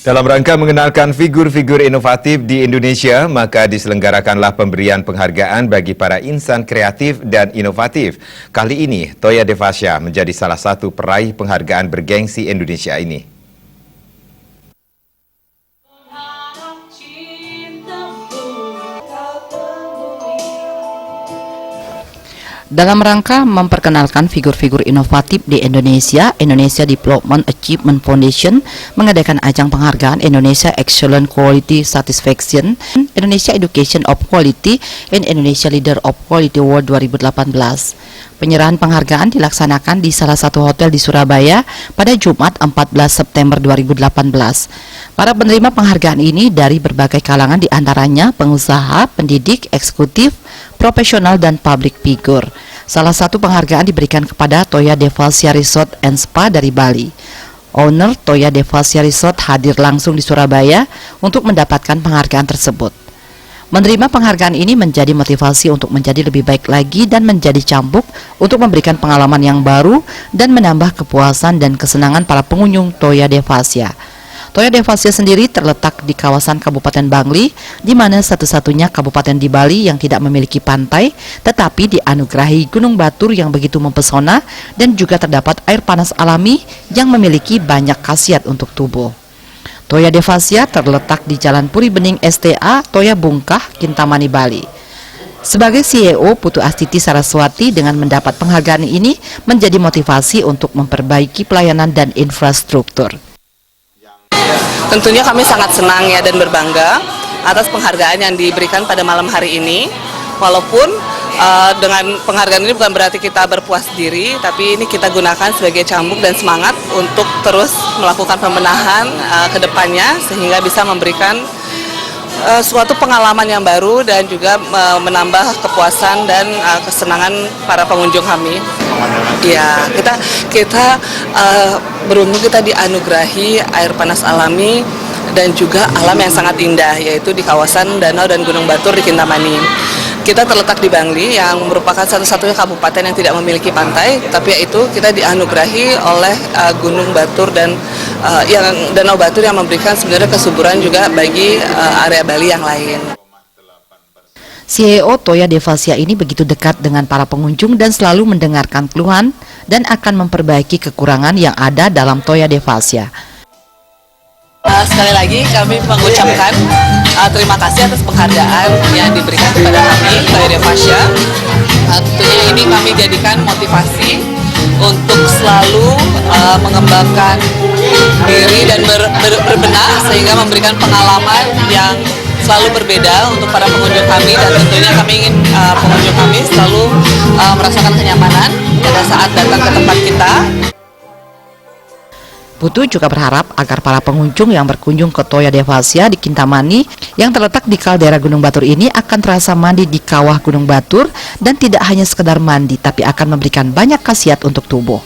Dalam rangka mengenalkan figur-figur inovatif di Indonesia, maka diselenggarakanlah pemberian penghargaan bagi para insan kreatif dan inovatif. Kali ini, Toya Devasya menjadi salah satu peraih penghargaan bergengsi Indonesia ini. Dalam rangka memperkenalkan figur-figur inovatif di Indonesia, Indonesia Development Achievement Foundation mengadakan ajang penghargaan Indonesia Excellent Quality Satisfaction, Indonesia Education of Quality, and Indonesia Leader of Quality Award 2018. Penyerahan penghargaan dilaksanakan di salah satu hotel di Surabaya pada Jumat 14 September 2018. Para penerima penghargaan ini dari berbagai kalangan, diantaranya pengusaha, pendidik, eksekutif, profesional, dan public figure. Salah satu penghargaan diberikan kepada Toya Devasya Resort and Spa dari Bali. Owner Toya Devasya Resort hadir langsung di Surabaya untuk mendapatkan penghargaan tersebut. Menerima penghargaan ini menjadi motivasi untuk menjadi lebih baik lagi dan menjadi cambuk untuk memberikan pengalaman yang baru dan menambah kepuasan dan kesenangan para pengunjung Toya Devasya. Toya Devasya sendiri terletak di kawasan Kabupaten Bangli, di mana satu-satunya kabupaten di Bali yang tidak memiliki pantai, tetapi dianugerahi gunung batur yang begitu mempesona dan juga terdapat air panas alami yang memiliki banyak khasiat untuk tubuh. Toya Devasya terletak di Jalan Puri Bening STA, Toya Bungkah, Kintamani, Bali. Sebagai CEO, Putu Astiti Saraswati dengan mendapat penghargaan ini menjadi motivasi untuk memperbaiki pelayanan dan infrastruktur. Tentunya kami sangat senang ya dan berbangga atas penghargaan yang diberikan pada malam hari ini. Walaupun dengan penghargaan ini bukan berarti kita berpuas diri, tapi ini kita gunakan sebagai cambuk dan semangat untuk terus melakukan pembenahan ke depannya sehingga bisa memberikan suatu pengalaman yang baru dan juga menambah kepuasan dan kesenangan para pengunjung kami. Ya, kita beruntung kita dianugerahi air panas alami dan juga alam yang sangat indah, yaitu di kawasan danau dan gunung batur di Kintamani. Kita terletak di Bangli yang merupakan satu-satunya kabupaten yang tidak memiliki pantai, tapi yaitu kita dianugerahi oleh gunung batur dan danau batur yang memberikan sebenarnya kesuburan juga bagi area Bali yang lain. CEO Toya Devasya ini begitu dekat dengan para pengunjung dan selalu mendengarkan keluhan dan akan memperbaiki kekurangan yang ada dalam Toya Devasya. Sekali lagi kami mengucapkan terima kasih atas penghargaan yang diberikan kepada kami, Toya Devasya. Tentunya ini kami jadikan motivasi untuk selalu mengembangkan diri dan berbenah sehingga memberikan pengalaman yang selalu berbeda untuk para pengunjung kami, dan tentunya kami ingin pengunjung kami selalu merasakan kenyamanan pada saat datang ke tempat kita. Putu juga berharap agar para pengunjung yang berkunjung ke Toya Devasya di Kintamani yang terletak di kaldera Gunung Batur ini akan terasa mandi di kawah Gunung Batur dan tidak hanya sekedar mandi, tapi akan memberikan banyak khasiat untuk tubuh.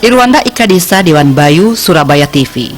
Irwanda Ika Desa, Dewan Bayu, Surabaya TV.